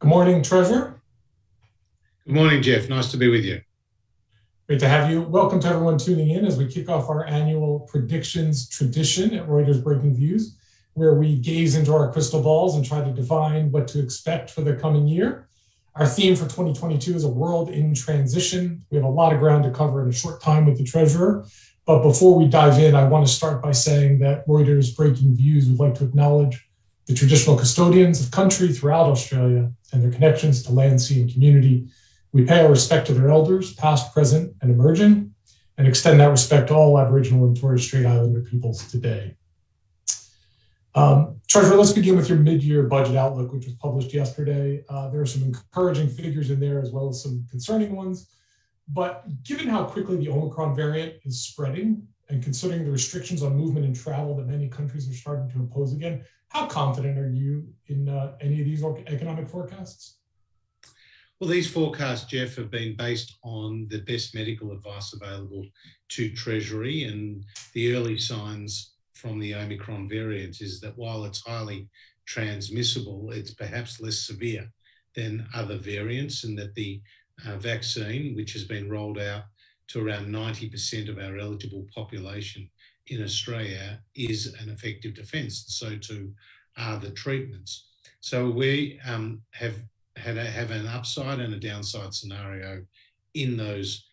Good morning, Treasurer. Good morning, Jeff. Nice to be with you. Great to have you. Welcome to everyone tuning in as we kick off our annual predictions tradition at Reuters Breakingviews, where we gaze into our crystal balls and try to define what to expect for the coming year. Our theme for 2022 is a world in transition. We have a lot of ground to cover in a short time with the Treasurer. But before we dive in, I want to start by saying that Reuters Breakingviews would like to acknowledge the traditional custodians of country throughout Australia and their connections to land, sea, and community. We pay our respect to their elders, past, present, and emerging, and extend that respect to all Aboriginal and Torres Strait Islander peoples today. Treasurer, let's begin with your mid-year budget outlook, which was published yesterday. There are some encouraging figures in there as well as some concerning ones. But given how quickly the Omicron variant is spreading and considering the restrictions on movement and travel that many countries are starting to impose again, how confident are you in any of these economic forecasts? Well, these forecasts, Jeff, have been based on the best medical advice available to Treasury, and the early signs from the Omicron variant is that while it's highly transmissible, it's perhaps less severe than other variants, and that the vaccine, which has been rolled out to around 90% of our eligible population in Australia, is an effective defence. So too are the treatments. So we have an upside and a downside scenario in those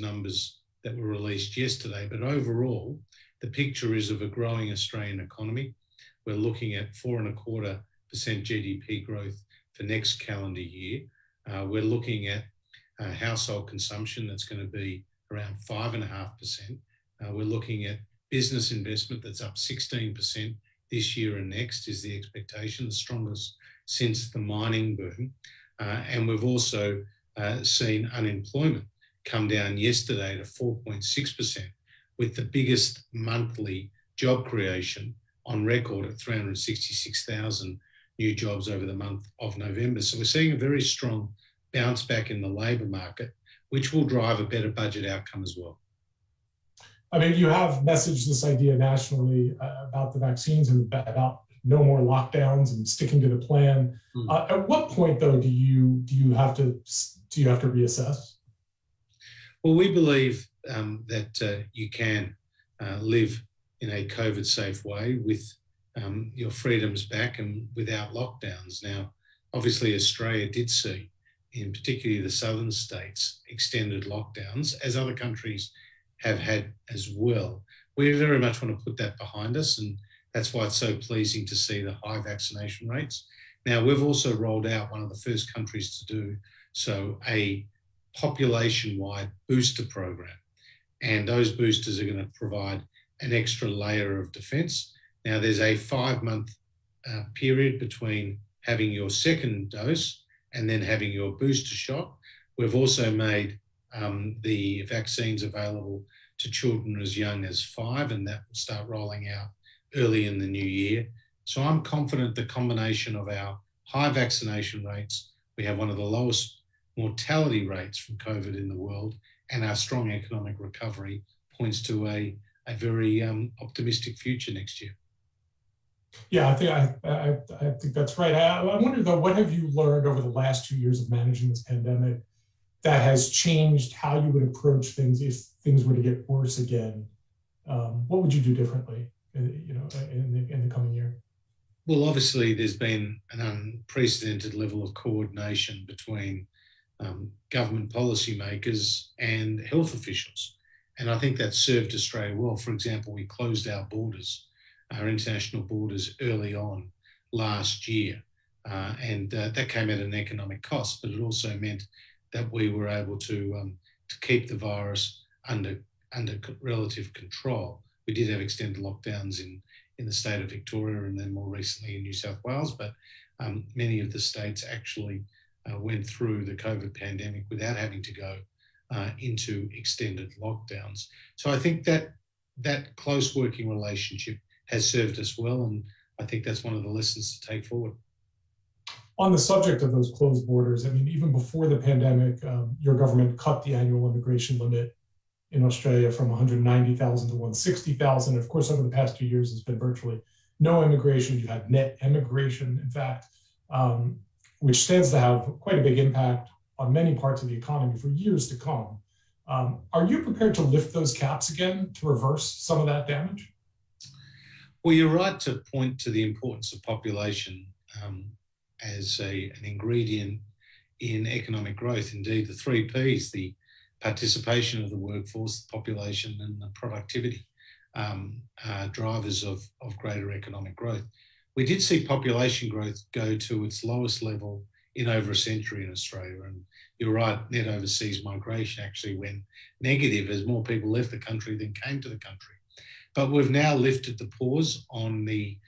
numbers that were released yesterday. But overall, the picture is of a growing Australian economy. We're looking at 4.25% GDP growth for next calendar year. We're looking at household consumption that's going to be around 5.5%. We're looking at business investment that's up 16% this year and next is the expectation, the strongest since the mining boom. And we've also seen unemployment come down yesterday to 4.6%, with the biggest monthly job creation on record at 366,000 new jobs over the month of November. So we're seeing a very strong bounce back in the labour market, which will drive a better budget outcome as well. I mean, you have messaged this idea nationally about the vaccines and about no more lockdowns and sticking to the plan. At what point, though, do you have to reassess? Well, we believe that you can live in a COVID-safe way with your freedoms back and without lockdowns. Now, obviously, Australia did see, in particularly the southern states, extended lockdowns, as other countries have had as well. We very much want to put that behind us, and that's why it's so pleasing to see the high vaccination rates. Now, we've also rolled out, one of the first countries to do so, a population-wide booster program. And those boosters are going to provide an extra layer of defence. Now, there's a 5-month period between having your second dose and then having your booster shot. We've also made the vaccines available to children as young as 5, and that will start rolling out early in the new year. So I'm confident the combination of our high vaccination rates, we have one of the lowest mortality rates from COVID in the world, and our strong economic recovery points to a very optimistic future next year. Yeah, I think that's right. I wonder, though, what have you learned over the last 2 years of managing this pandemic that has changed how you would approach things if things were to get worse again? What would you do differently, in the coming year? Well, obviously, there's been an unprecedented level of coordination between government policymakers and health officials. And I think that's served Australia well. For example, we closed our borders, our international borders, early on last year. And that came at an economic cost, but it also meant that we were able to keep the virus under relative control. We did have extended lockdowns in the state of Victoria and then more recently in New South Wales, but many of the states actually went through the COVID pandemic without having to go into extended lockdowns. So I think that close working relationship has served us well, and I think that's one of the lessons to take forward. On the subject of those closed borders, I mean, even before the pandemic, your government cut the annual immigration limit in Australia from 190,000 to 160,000. Of course, over the past 2 years, there's been virtually no immigration. You had net emigration, in fact. which stands to have quite a big impact on many parts of the economy for years to come. Are you prepared to lift those caps again to reverse some of that damage? Well, you're right to point to the importance of population as an ingredient in economic growth. Indeed, the three Ps, the participation of the workforce, the population, and the productivity, are drivers of greater economic growth. We did see population growth go to its lowest level in over a century in Australia. And you're right, net overseas migration actually went negative as more people left the country than came to the country. But we've now lifted the pause on the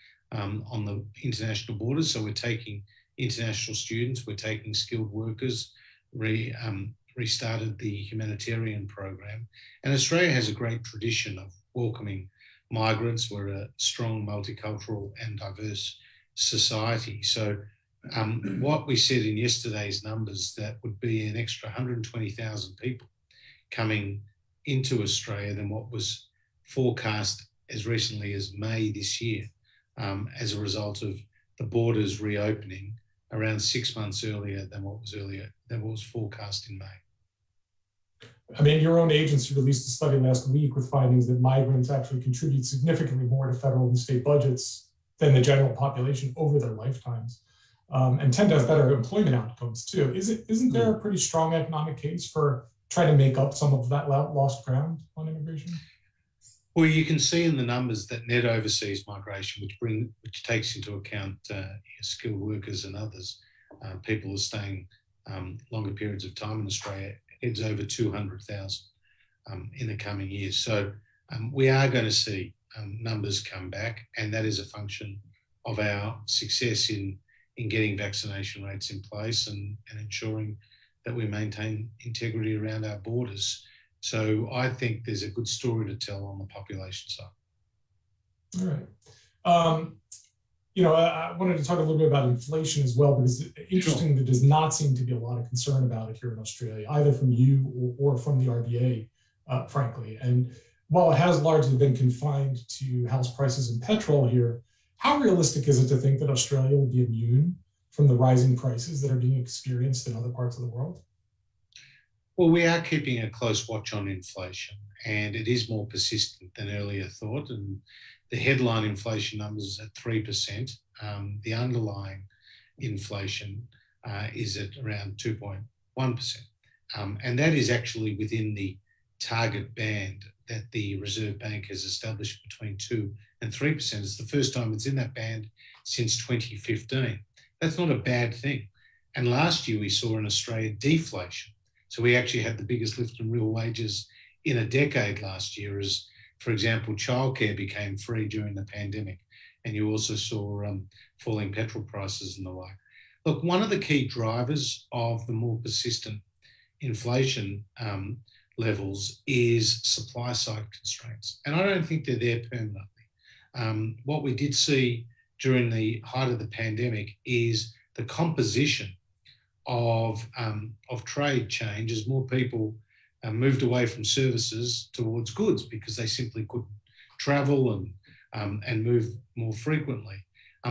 international borders. So we're taking international students, we're taking skilled workers, restarted the humanitarian program. And Australia has a great tradition of welcoming migrants. We're a strong multicultural and diverse society. So what we said in yesterday's numbers, that would be an extra 120,000 people coming into Australia than what was forecast as recently as May this year, as a result of the borders reopening around 6 months earlier than what was forecast in May. I mean, your own agency released a study last week with findings that migrants actually contribute significantly more to federal and state budgets than the general population over their lifetimes, and tend to have better employment outcomes too. Isn't there a pretty strong economic case for trying to make up some of that lost ground on immigration? Well, you can see in the numbers that net overseas migration, which takes into account skilled workers and others, people are staying longer periods of time in Australia, heads over 200,000 in the coming years. So we are going to see numbers come back, and that is a function of our success in getting vaccination rates in place and ensuring that we maintain integrity around our borders. So I think there's a good story to tell on the population side. All right. I wanted to talk a little bit about inflation as well, because it's interesting, there does not seem to be a lot of concern about it here in Australia, either from you or from the RBA, frankly. And while it has largely been confined to house prices and petrol here, how realistic is it to think that Australia will be immune from the rising prices that are being experienced in other parts of the world? Well, we are keeping a close watch on inflation, and it is more persistent than earlier thought. And the headline inflation numbers at 3%. The underlying inflation is at around 2.1%. And that is actually within the target band that the Reserve Bank has established between 2 and 3%. It's the first time it's in that band since 2015. That's not a bad thing. And last year we saw in Australia deflation. So we actually had the biggest lift in real wages in a decade last year, as, for example, childcare became free during the pandemic. And you also saw falling petrol prices and the like. Look, one of the key drivers of the more persistent inflation levels is supply side constraints. And I don't think they're there permanently. What we did see during the height of the pandemic is the composition of trade change as more people moved away from services towards goods because they simply couldn't travel and move more frequently.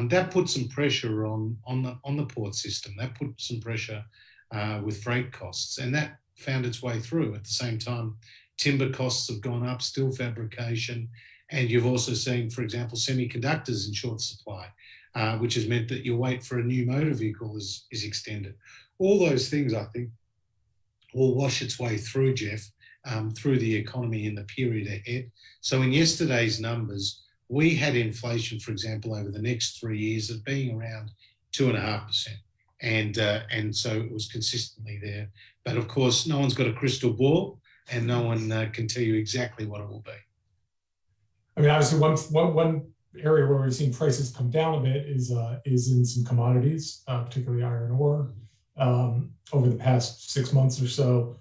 That put some pressure on the port system. That put some pressure with freight costs, and that found its way through. At the same time, timber costs have gone up, steel fabrication, and you've also seen, for example, semiconductors in short supply, which has meant that your wait for a new motor vehicle is extended. All those things, I think, will wash its way through, Jeff, through the economy in the period ahead. So in yesterday's numbers, we had inflation, for example, over the next 3 years of being around 2.5%. And so it was consistently there. But of course, no one's got a crystal ball, and no one can tell you exactly what it will be. I mean, obviously, one area where we've seen prices come down a bit is in some commodities, particularly iron ore, over the past 6 months or so.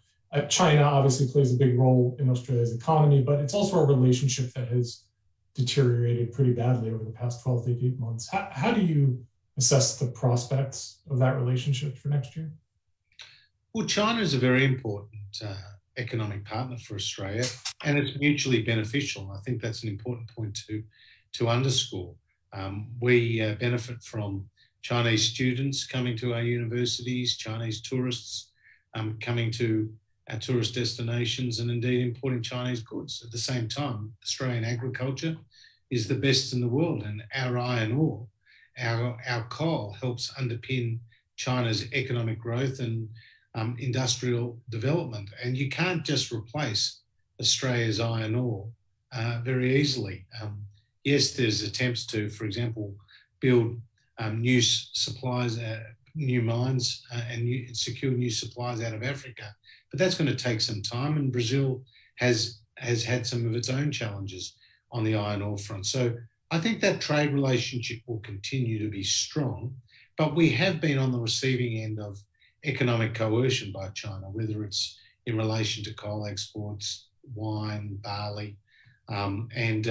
China obviously plays a big role in Australia's economy, but it's also a relationship that has deteriorated pretty badly over the past 12 to 18 months. How do you assess the prospects of that relationship for next year? Well, China is a very important economic partner for Australia, and it's mutually beneficial. I think that's an important point to underscore. We benefit from Chinese students coming to our universities, Chinese tourists coming to our tourist destinations, and indeed importing Chinese goods. At the same time, Australian agriculture is the best in the world, and our iron ore, our coal helps underpin China's economic growth and industrial development. And you can't just replace Australia's iron ore very easily. Yes, there's attempts to, for example, build new supplies, new mines, and secure new supplies out of Africa. But that's going to take some time, and Brazil has had some of its own challenges on the iron ore front. So I think that trade relationship will continue to be strong, but we have been on the receiving end of economic coercion by China, whether it's in relation to coal exports, wine, barley, and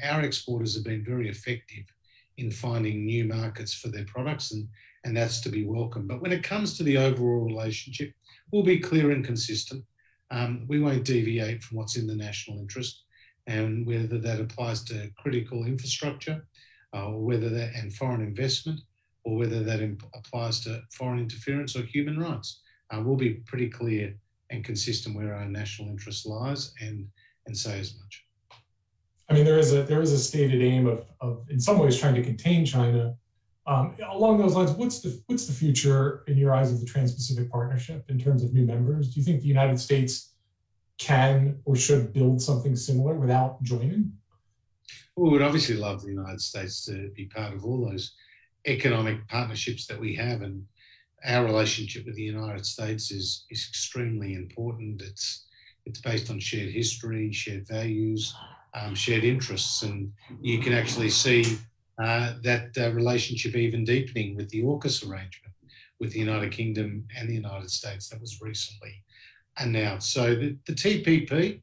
our exporters have been very effective in finding new markets for their products, and that's to be welcomed. But when it comes to the overall relationship, we'll be clear and consistent. We won't deviate from what's in the national interest, and whether that applies to critical infrastructure, or whether that and foreign investment, or whether that applies to foreign interference or human rights. We'll be pretty clear and consistent where our national interest lies, and say as much. I mean, there is a stated aim of in some ways trying to contain China. Along those lines, what's the future in your eyes of the Trans-Pacific Partnership in terms of new members? Do you think the United States can or should build something similar without joining? Well, we would obviously love the United States to be part of all those economic partnerships that we have, and our relationship with the United States is extremely important. It's based on shared history, shared values, shared interests, and you can actually see that relationship even deepening with the AUKUS arrangement with the United Kingdom and the United States that was recently announced. So the TPP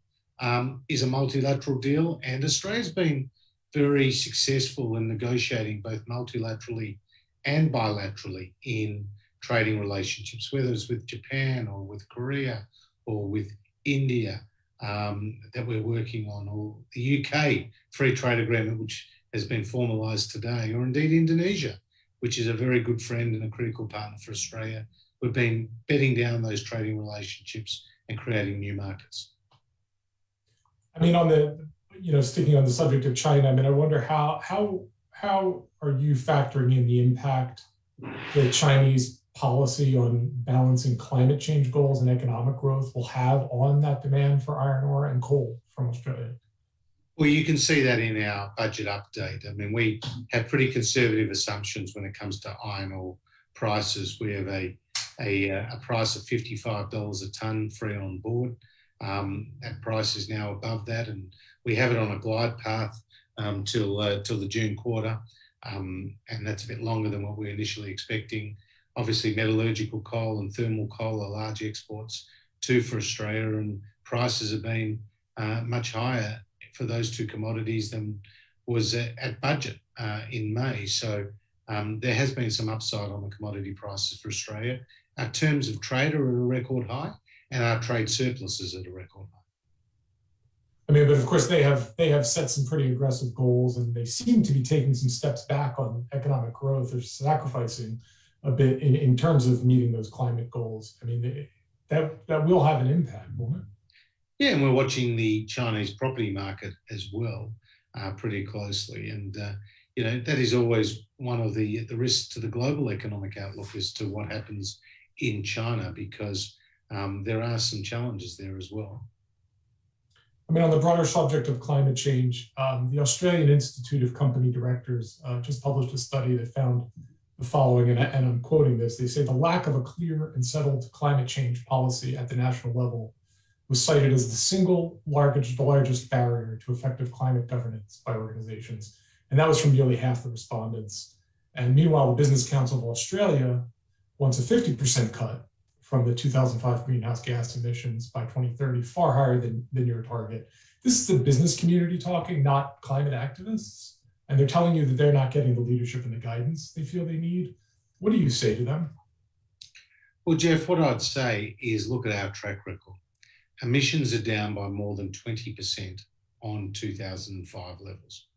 is a multilateral deal, and Australia's been very successful in negotiating both multilaterally and bilaterally in trading relationships, whether it's with Japan or with Korea or with India that we're working on, or the UK free trade agreement, which has been formalised today, or indeed Indonesia, which is a very good friend and a critical partner for Australia. We've been bedding down those trading relationships and creating new markets. I mean, sticking on the subject of China, I mean, I wonder how are you factoring in the impact that Chinese policy on balancing climate change goals and economic growth will have on that demand for iron ore and coal from Australia? Well, you can see that in our budget update. I mean, we have pretty conservative assumptions when it comes to iron ore prices. We have a price of $55 a tonne free on board. That price is now above that, and we have it on a glide path till the June quarter, and that's a bit longer than what we were initially expecting. Obviously, metallurgical coal and thermal coal are large exports too for Australia, and prices have been much higher for those two commodities than was at budget in May. So there has been some upside on the commodity prices for Australia. Our terms of trade are at a record high, and our trade surplus is at a record high. I mean, but of course they have set some pretty aggressive goals, and they seem to be taking some steps back on economic growth. They're sacrificing a bit in terms of meeting those climate goals. I mean, that will have an impact, won't it? Yeah, and we're watching the Chinese property market as well pretty closely. And, that is always one of the risks to the global economic outlook as to what happens in China, because there are some challenges there as well. I mean, on the broader subject of climate change, the Australian Institute of Company Directors just published a study that found the following, and I'm quoting this. They say the lack of a clear and settled climate change policy at the national level was cited as the single largest barrier to effective climate governance by organizations. And that was from nearly half the respondents. And meanwhile, the Business Council of Australia wants a 50% cut from the 2005 greenhouse gas emissions by 2030, far higher than your target. This is the business community talking, not climate activists. And they're telling you that they're not getting the leadership and the guidance they feel they need. What do you say to them? Well, Jeff, what I'd say is look at our track record. Emissions are down by more than 20% on 2005 levels.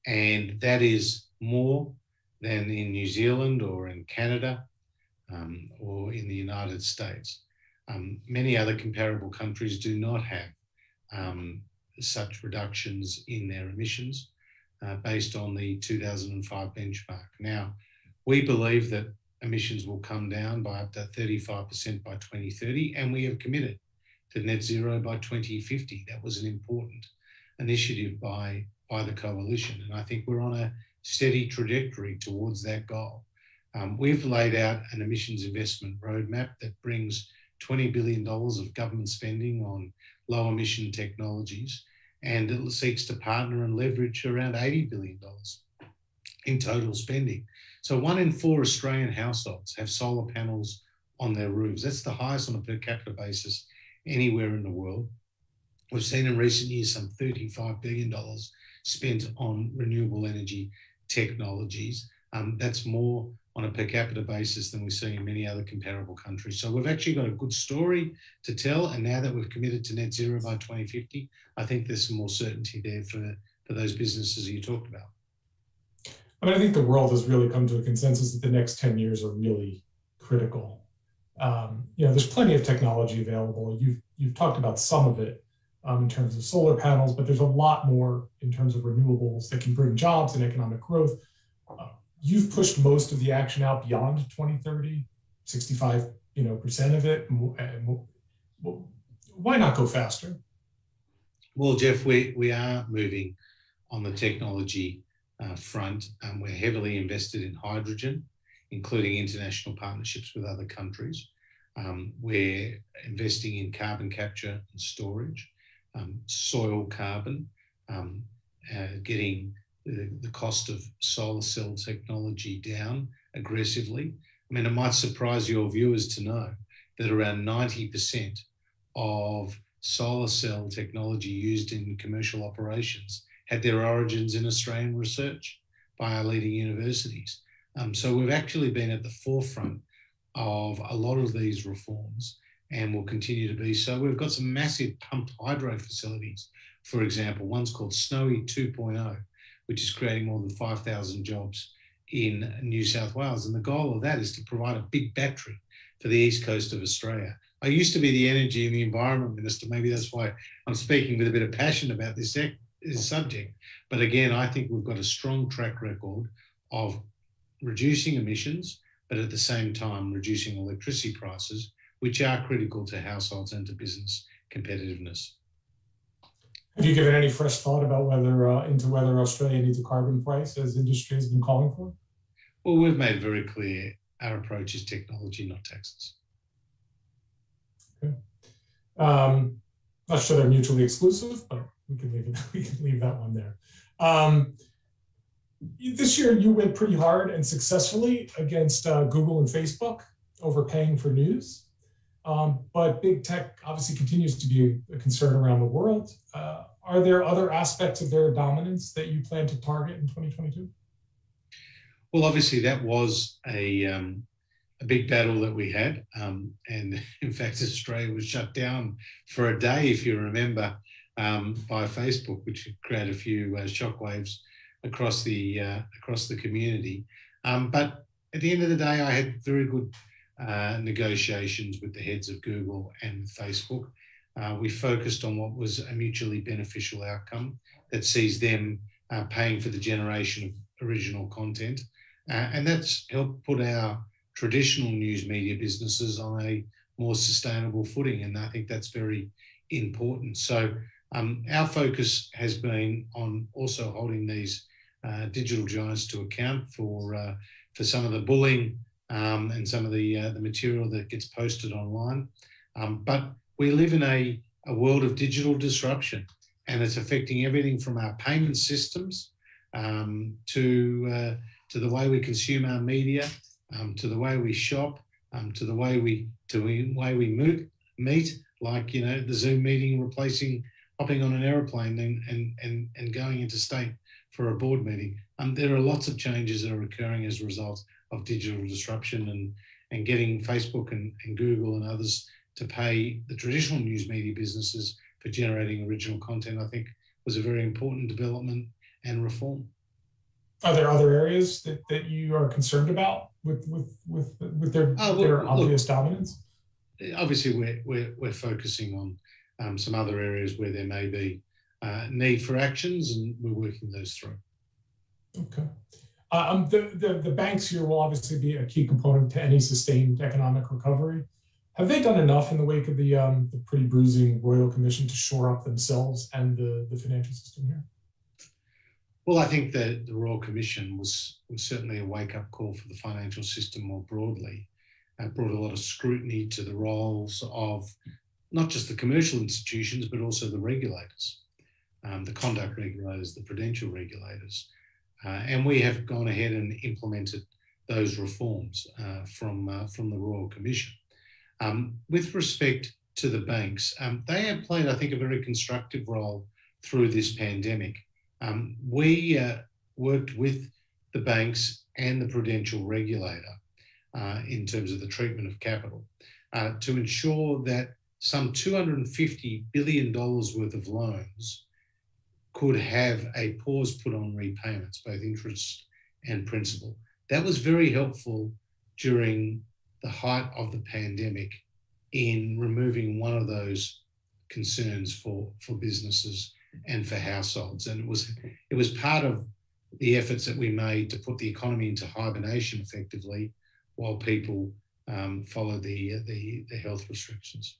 And that is more than in New Zealand or in Canada or in the United States. Many other comparable countries do not have such reductions in their emissions based on the 2005 benchmark. Now, we believe that emissions will come down by up to 35% by 2030, and we have committed to net zero by 2050. That was an important initiative by the coalition, and I think we're on a steady trajectory towards that goal. We've laid out an emissions investment roadmap that brings $20 billion of government spending on low emission technologies, and it seeks to partner and leverage around $80 billion in total spending. So 1 in 4 Australian households have solar panels on their roofs. That's the highest on a per capita basis anywhere in the world. We've seen in recent years some $35 billion spent on renewable energy technologies. That's more on a per capita basis than we see in many other comparable countries. So we've actually got a good story to tell. And now that we've committed to net zero by 2050, I think there's some more certainty there for those businesses you talked about. I mean, I think the world has really come to a consensus that the next 10 years are really critical. There's plenty of technology available. You've talked about some of it in terms of solar panels, but there's a lot more in terms of renewables that can bring jobs and economic growth. You've pushed most of the action out beyond 2030, 65% of it. Why not go faster? Well, Jeff, we are moving on the technology front. We're heavily invested in hydrogen, including international partnerships with other countries. We're investing in carbon capture and storage, soil carbon, getting the cost of solar cell technology down aggressively. I mean, it might surprise your viewers to know that around 90% of solar cell technology used in commercial operations had their origins in Australian research by our leading universities. So we've actually been at the forefront of a lot of these reforms and will continue to be so. We've got some massive pumped hydro facilities. For example, one's called Snowy 2.0, which is creating more than 5,000 jobs in New South Wales. And the goal of that is to provide a big battery for the east coast of Australia. I used to be the Energy and the Environment Minister. Maybe that's why I'm speaking with a bit of passion about this subject. But again, I think we've got a strong track record of reducing emissions, but at the same time, reducing electricity prices, which are critical to households and to business competitiveness. Have you given any fresh thought about whether Australia needs a carbon price, as industry has been calling for? Well, we've made very clear our approach is technology, not taxes. Okay. Not sure they're mutually exclusive, but we can leave that one there. This year, you went pretty hard and successfully against Google and Facebook overpaying for news. But big tech obviously continues to be a concern around the world. Are there other aspects of their dominance that you plan to target in 2022? Well, obviously that was a big battle that we had. And in fact, Australia was shut down for a day, if you remember, by Facebook, which created a few shockwaves across the community. But at the end of the day, I had very good negotiations with the heads of Google and Facebook. We focused on what was a mutually beneficial outcome that sees them paying for the generation of original content. And that's helped put our traditional news media businesses on a more sustainable footing. And I think that's very important. So our focus has been on also holding these digital giants to account for some of the bullying and some of the material that gets posted online. But we live in a world of digital disruption, and it's affecting everything from our payment systems to the way we consume our media, to the way we shop, to the way we meet, like the Zoom meeting replacing hopping on an aeroplane and going interstate for a board meeting. There are lots of changes that are occurring as a result of digital disruption, and getting Facebook and Google and others to pay the traditional news media businesses for generating original content, I think, was a very important development and reform. Are there other areas that you are concerned about with their obvious dominance? Obviously, we're focusing on some other areas where there may be need for actions, and we're working those through. Okay. The banks here will obviously be a key component to any sustained economic recovery. Have they done enough in the wake of the pretty bruising Royal Commission to shore up themselves and the financial system here? Well, I think that the Royal Commission was certainly a wake-up call for the financial system more broadly. It brought a lot of scrutiny to the roles of not just the commercial institutions, but also the regulators, the conduct regulators, the prudential regulators. And we have gone ahead and implemented those reforms from the Royal Commission. With respect to the banks, they have played, I think, a very constructive role through this pandemic. We worked with the banks and the prudential regulator in terms of the treatment of capital to ensure that some $250 billion worth of loans could have a pause put on repayments, both interest and principal. That was very helpful during the height of the pandemic in removing one of those concerns for businesses and for households. And it was part of the efforts that we made to put the economy into hibernation effectively while people follow the health restrictions.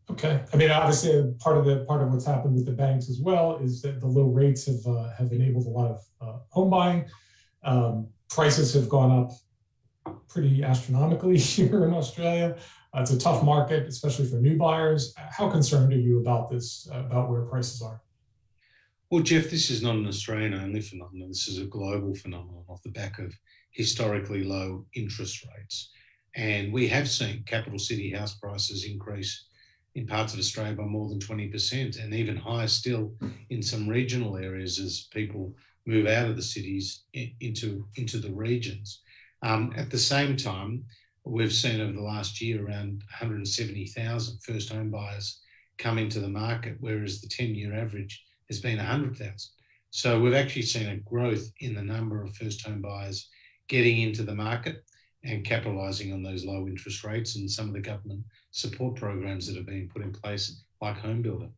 Okay. I mean, obviously, part of what's happened with the banks as well is that the low rates have enabled a lot of home buying. Prices have gone up pretty astronomically here in Australia. It's a tough market, especially for new buyers. How concerned are you about this, about where prices are? Well, Jeff, this is not an Australian-only phenomenon. This is a global phenomenon off the back of historically low interest rates. And we have seen capital city house prices increase in parts of Australia by more than 20%, and even higher still in some regional areas as people move out of the cities into the regions. At the same time, we've seen over the last year around 170,000 first home buyers come into the market, whereas the 10-year average has been 100,000. So we've actually seen a growth in the number of first home buyers getting into the market and capitalising on those low interest rates and some of the government support programs that have been put in place, like Home Builder.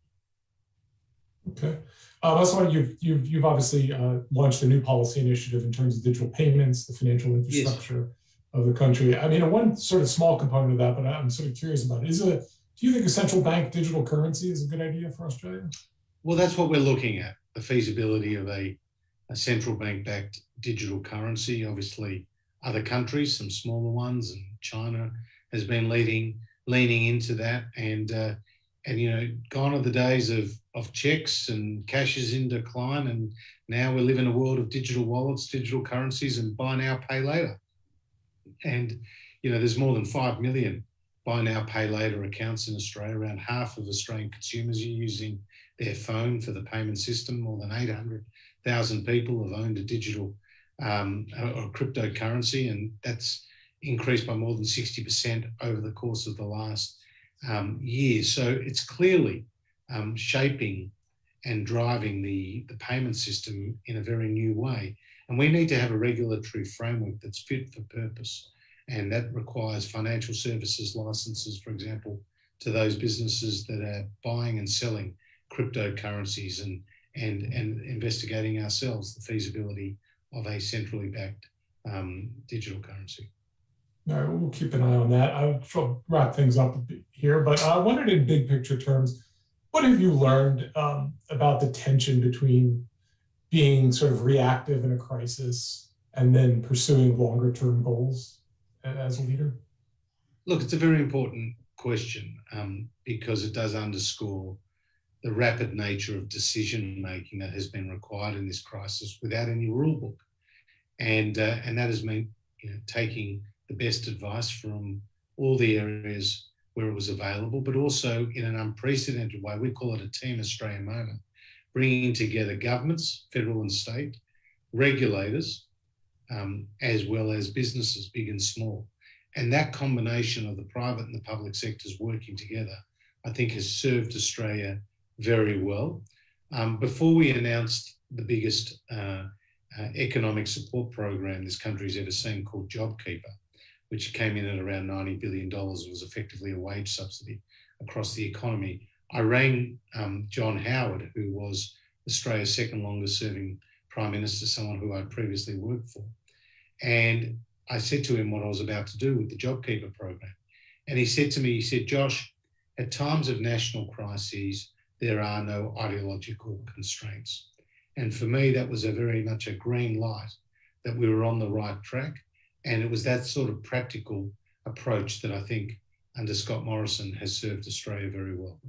Okay. That's why you've obviously launched a new policy initiative in terms of digital payments, the financial infrastructure of the country. I mean, one sort of small component of that, but I'm sort of curious about it. Do you think a central bank digital currency is a good idea for Australia? Well, that's what we're looking at, the feasibility of a central bank-backed digital currency. Obviously, other countries, some smaller ones, and China has been leaning into that. And you know, gone are the days of checks and cash is in decline. And now we live in a world of digital wallets, digital currencies, and buy now, pay later. And you know, there's more than 5 million buy now, pay later accounts in Australia. Around half of Australian consumers are using their phone for the payment system. More than 800,000 people have owned a digital or cryptocurrency, and that's increased by more than 60% over the course of the last year. So it's clearly shaping and driving the payment system in a very new way. And we need to have a regulatory framework that's fit for purpose. And that requires financial services licenses, for example, to those businesses that are buying and selling cryptocurrencies, and investigating ourselves the feasibility of a centrally backed digital currency. All right, we'll keep an eye on that. I'll try to wrap things up a bit here, but I wondered in big picture terms, what have you learned about the tension between being sort of reactive in a crisis and then pursuing longer term goals as a leader? Look, it's a very important question because it does underscore the rapid nature of decision making that has been required in this crisis without any rule book, and that has meant, you know, taking the best advice from all the areas where it was available, but also in an unprecedented way. We call it a Team Australia moment, bringing together governments, federal and state, regulators, as well as businesses, big and small. And that combination of the private and the public sectors working together, I think, has served Australia very well. Before we announced the biggest economic support program this country's ever seen, called JobKeeper, which came in at around $90 billion. It was effectively a wage subsidy across the economy. I rang John Howard, who was Australia's second longest serving Prime Minister, someone who I'd previously worked for. And I said to him what I was about to do with the JobKeeper program. And he said to me, he said, Josh, at times of national crises, there are no ideological constraints. And for me, that was very much a green light that we were on the right track. And it was that sort of practical approach that I think under Scott Morrison has served Australia very well.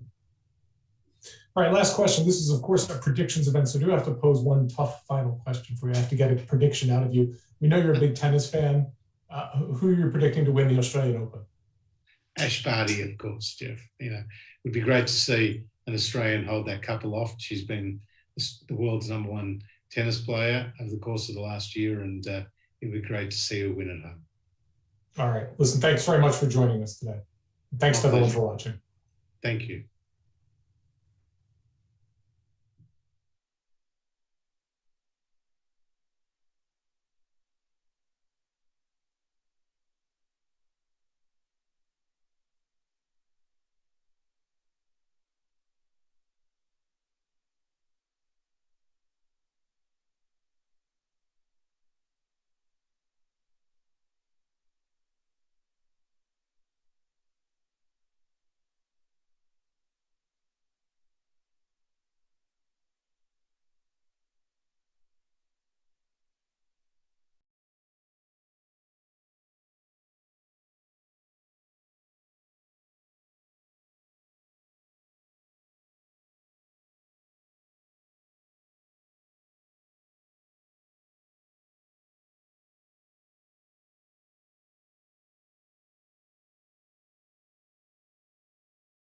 All right, last question. This is, of course, a predictions event, so I do have to pose one tough final question for you. I have to get a prediction out of you. We know you're a big tennis fan. Who are you predicting to win the Australian Open? Ash Barty, of course, Jeff. You know, it would be great to see an Australian hold that cup aloft. She's been the world's #1 tennis player over the course of the last year, and it would be great to see her win at home. All right. Listen, thanks very much for joining us today. Thanks to everyone for watching. Thank you.